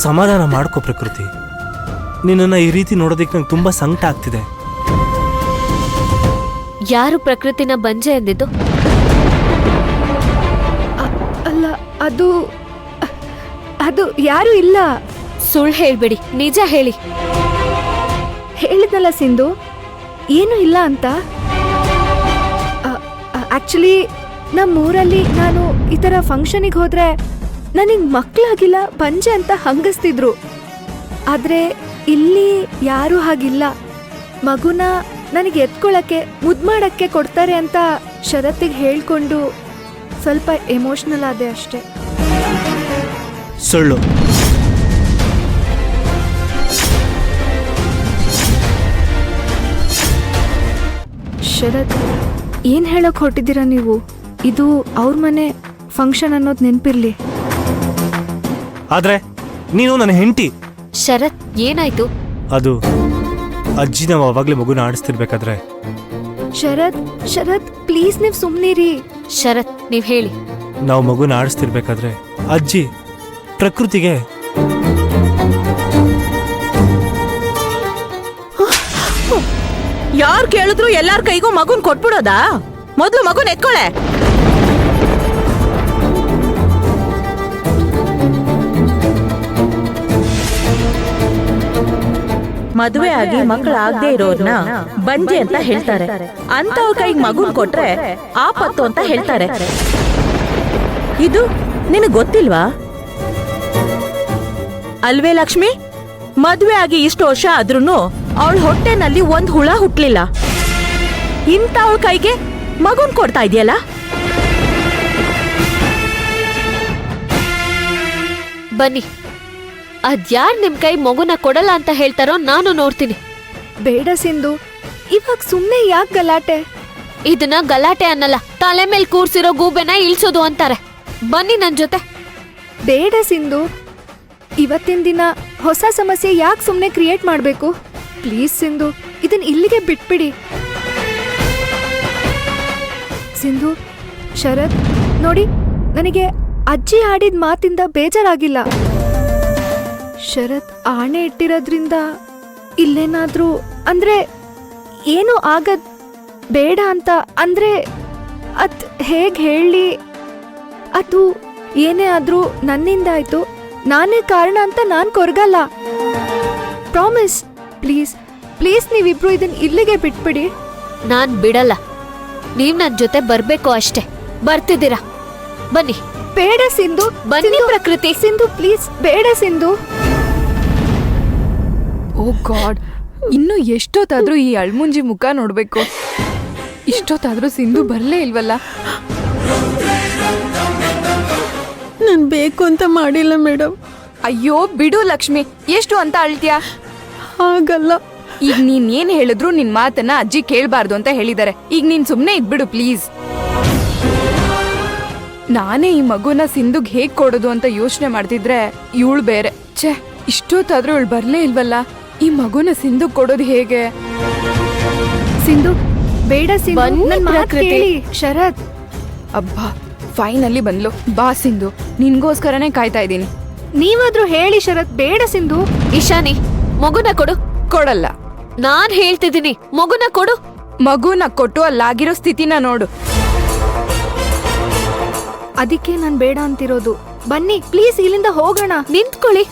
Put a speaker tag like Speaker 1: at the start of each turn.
Speaker 1: ಸಮಾಧಾನ ಮಾಡ್ಕೋ ಪ್ರಕೃತಿ. ನಿನ್ನನ್ನು ಈ ರೀತಿ ನೋಡೋದಕ್ಕೆ ನಂಗೆ ತುಂಬ ಸಂಕಟ ಆಗ್ತಿದೆ.
Speaker 2: ಯಾರು ಪ್ರಕೃತಿನ ಬಂಜೆ ಎಂದಿದ್ದು?
Speaker 3: ಅಲ್ಲ, ಅದು ಅದು ಯಾರು ಇಲ್ಲ.
Speaker 2: ಸುಳ್ಳು ಹೇಳ್ಬೇಡಿ, ನಿಜ ಹೇಳಿ.
Speaker 3: ಹೇಳಿದ್ನಲ್ಲ ಸಿಂಧು, ಏನು ಇಲ್ಲ ಅಂತ. ಆಕ್ಚುಲಿ ನಮ್ಮೂರಲ್ಲಿ ನಾನು ಈ ಥರ ಫಂಕ್ಷನಿಗೆ ಹೋದ್ರೆ ನನಗೆ ಮಕ್ಕಳಾಗಿಲ್ಲ ಬಂಜೆ ಅಂತ ಹಂಗಸ್ತಿದ್ರು. ಆದರೆ ಇಲ್ಲಿ ಯಾರೂ ಹಾಗಿಲ್ಲ. ಮಗುನ ನನಗೆ ಎತ್ಕೊಳ್ಳೋಕ್ಕೆ ಮುದ್ದು ಮಾಡೋಕ್ಕೆ ಕೊಡ್ತಾರೆ ಅಂತ ಶರತ್ತಿಗೆ ಹೇಳ್ಕೊಂಡು ಸ್ವಲ್ಪ ಎಮೋಷ್ನಲ್ ಆದೆ ಅಷ್ಟೆ.
Speaker 1: ಸುಳ್ಳು.
Speaker 3: ಶರತ್, ಏನು ಹೇಳೋಕೆ ಹೊರಟಿದ್ದೀರಾ ನೀವು? ಇದು ಅವ್ರ ಮನೆ ಫಂಕ್ಷನ್ ಅನ್ನೋದು ನೆನಪಿರ್ಲಿ.
Speaker 1: ಆದ್ರೆ ನೀನು ನನ್ನ ಹೆಂಡತಿ.
Speaker 2: ಶರತ್, ಏನಾಯ್ತು?
Speaker 1: ಅದು ಅಜ್ಜಿ ನಾವು ಅವಾಗಲೇ ಮಗುನ ಆಡಿಸ್ತಿರ್ಬೇಕಾದ್ರೆ.
Speaker 3: ಶರತ್ ಶರತ್ ಪ್ಲೀಸ್ ನೀವು ಸುಮ್ಮನಿರಿ.
Speaker 2: ಶರತ್, ನೀವ್ ಹೇಳಿ.
Speaker 1: ನಾವು ಮಗುನ ಆಡಿಸ್ತಿರ್ಬೇಕಾದ್ರೆ ಅಜ್ಜಿ ಪ್ರಕೃತಿಗೆ
Speaker 4: ಯಾರು ಕೇಳಿದ್ರು ಎಲ್ಲಾರ ಕೈಗೂ ಮಗುನ್ ಕೊಟ್ಬಿಡೋದಾ? ಮೊದ್ಲು ಮಗುನ್ ಎತ್ಕೊಳೆ. ಮದುವೆ ಆಗಿ ಮಕ್ಕಳಾಗದೆ ಇರೋರ್ನ ಬಂಜೆ ಅಂತ ಹೇಳ್ತಾರೆ. ಅಂತವ್ರ ಕೈಗೆ ಮಗುನ್ ಕೊಟ್ರೆ ಆಪತ್ತು ಅಂತ ಹೇಳ್ತಾರೆ. ಇದು ನಿನಗ್ ಗೊತ್ತಿಲ್ವಾ? ಅಲ್ವೇ ಲಕ್ಷ್ಮಿ, ಮದ್ವೆ ಆಗಿ ಇಷ್ಟು ವರ್ಷ ಆದ್ರೂನು ಅವಳ ಹೊಟ್ಟೆನಲ್ಲಿ ಒಂದ್ ಹುಳ ಹುಟ್ಲಿಲ್ಲ. ಇಂಥವಳ ಕೈಗೆ ಮಗುನ್ ಕೊಡ್ತಾ ಇದೆಯಲ್ಲ?
Speaker 2: ಬನ್ನಿ, ಅದ್ಯಾರ್ ನಿಮ್ ಕೈ ಮಗುನ ಕೊಡಲ್ಲ ಅಂತ ಹೇಳ್ತಾರೋ ನಾನು ನೋಡ್ತೀನಿ.
Speaker 3: ಬೇಡ ಸಿಂಧು, ಇವಾಗ ಸುಮ್ಮನೆ ಯಾಕೆ ಗಲಾಟೆ?
Speaker 2: ಇದನ್ನ ಗಲಾಟೆ ಅನ್ನಲ್ಲ, ತಲೆ ಮೇಲೆ ಕೂರ್ಸಿರೋ ಗೂಬೆನ ಇಳ್ಸೋದು ಅಂತಾರೆ. ಬನ್ನಿ ನನ್ ಜೊತೆ.
Speaker 3: ಬೇಡ ಸಿಂಧು, ಇವತ್ತಿನ ದಿನ ಹೊಸ ಸಮಸ್ಯೆ ಯಾಕೆ ಸುಮ್ಮನೆ ಕ್ರಿಯೇಟ್ ಮಾಡಬೇಕು? ಪ್ಲೀಸ್ ಸಿಂಧು, ಇದನ್ನ ಇಲ್ಲಿಗೆ ಬಿಟ್ಬಿಡಿ. ಸಿಂಧು, ಶರತ್ ನೋಡಿ, ನನಗೆ ಅಜ್ಜಿ ಆಡಿದ ಮಾತಿಂದ ಬೇಜಾರಾಗಿಲ್ಲ. ಶರತ್ ಆಣೆ ಇಟ್ಟಿರೋದ್ರಿಂದ ಇಲ್ಲೇನಾದ್ರೂ ಅಂದ್ರೆ ಏನು ಆಗದ್ ಬೇಡ ಅಂತ ಅಂದ್ರೆ ಅದ್ ಹೇಗ್ ಹೇಳಿ? ಅದು ಏನೇ ಆದ್ರೂ ನನ್ನಿಂದ ಆಯ್ತು, ನಾನೇ ಕಾರಣ ಅಂತ ನಾನ್ ಕೊರಗಲ್ಲ. ಪ್ರಾಮಿಸ್. ಪ್ಲೀಸ್ ಪ್ಲೀಸ್ ನೀವಿಬ್ರು ಇದನ್ನ ಇಲ್ಲಿಗೆ ಬಿಟ್ಬಿಡಿ.
Speaker 2: ನಾನ್ ಬಿಡಲ್ಲ, ನೀವ್ ನನ್ ಜೊತೆ ಬರ್ಬೇಕು ಅಷ್ಟೇ. ಬರ್ತಿದ್ದೀರಾ? ಬನ್ನಿ.
Speaker 3: ಬೇಡ ಸಿಂಧು,
Speaker 2: ಬನ್ನಿ ಪ್ರಕೃತಿ.
Speaker 3: ಸಿಂಧು ಪ್ಲೀಸ್, ಬೇಡ ಸಿಂಧು.
Speaker 5: ಓ ಗಾಡ್, ಇನ್ನು ಎಷ್ಟೊತ್ತಾದ್ರೂ ಈ ಅಳ್ಮುಂಜಿ ಮುಖ ನೋಡ್ಬೇಕು. ಇಷ್ಟೊತ್ತಾದ್ರೂ ಸಿಂಧು ಬರ್ಲೇ ಇಲ್ವಲ್ಲ?
Speaker 4: ನಾನ್ ಬೇಕು ಅಂತ ಮಾಡಿಲ್ಲ ಮೇಡಮ್.
Speaker 5: ಅಯ್ಯೋ ಬಿಡು ಲಕ್ಷ್ಮಿ, ಎಷ್ಟು ಅಂತ ಅಳ್ತ್ಯಾ?
Speaker 4: ಹಾಗಲ್ಲ.
Speaker 5: ಈಗ ನೀನ್ ಏನ್ ಹೇಳಿದ್ರು ನಿನ್ ಮಾತನ್ನ ಅಜ್ಜಿ ಕೇಳ್ಬಾರ್ದು ಅಂತ ಹೇಳಿದಾರೆ. ಈಗ ನೀನ್ ಸುಮ್ನೆ ಇದ್ಬಿಡು ಪ್ಲೀಸ್. ನಾನೇ ಈ ಮಗುನ ಸಿಂಧುಗ್ ಹೇಗ್ ಕೊಡೋದು ಅಂತ ಯೋಚನೆ ಮಾಡ್ತಿದ್ರೆ ಇವಳು ಬೇರೆ. ಛೇ, ಇಷ್ಟೊತ್ತಾದ್ರೂ ಇವಳು ಬರ್ಲೇ ಇಲ್ವಲ್ಲ? ಈ ಮಗುನ ಸಿಂಧುಗ್ ಕೊಡೋದು ಹೇಗೆ?
Speaker 3: ಸಿಂಧು ಬೇಡ ಸಿಂಧು,
Speaker 2: ಬನ್ನಿ
Speaker 3: ನನ್ ಮಾತ್
Speaker 2: ಪ್ರಕೃತಿ.
Speaker 3: ಕೇಳಿ. ಶರತ್,
Speaker 5: ಅಬ್ಬಾ, ಫೈನಲ್ಲಿ ಬಂದ್ಲು. ಬಾ ಸಿಂಧು, ನಿನ್ಗೋಸ್ಕರನೇ ಕಾಯ್ತಾ ಇದ್ದೀನಿ.
Speaker 3: ನೀವಾದ್ರೂ ಹೇಳಿ ಶರತ್. ಬೇಡ ಸಿಂಧು.
Speaker 2: ಇಶಾನಿ, ಮಗುನ ಕೊಡು.
Speaker 5: ಕೊಡಲ್ಲ.
Speaker 2: ನಾನ್ ಹೇಳ್ತಿದ್ದೀನಿ, ಮಗುನ ಕೊಡು.
Speaker 5: ಮಗುನ ಕೊಟ್ಟು ಅಲ್ಲಾಗಿರೋ ಸ್ಥಿತಿನ ನೋಡು.
Speaker 3: ಅದಕ್ಕೆ ನಾನ್ ಬೇಡ ಅಂತಿರೋದು. ಬನ್ನಿ ಪ್ಲೀಸ್, ಇಲ್ಲಿಂದ ಹೋಗೋಣ.
Speaker 2: ನಿಂತ್ಕೊಳ್ಳಿ.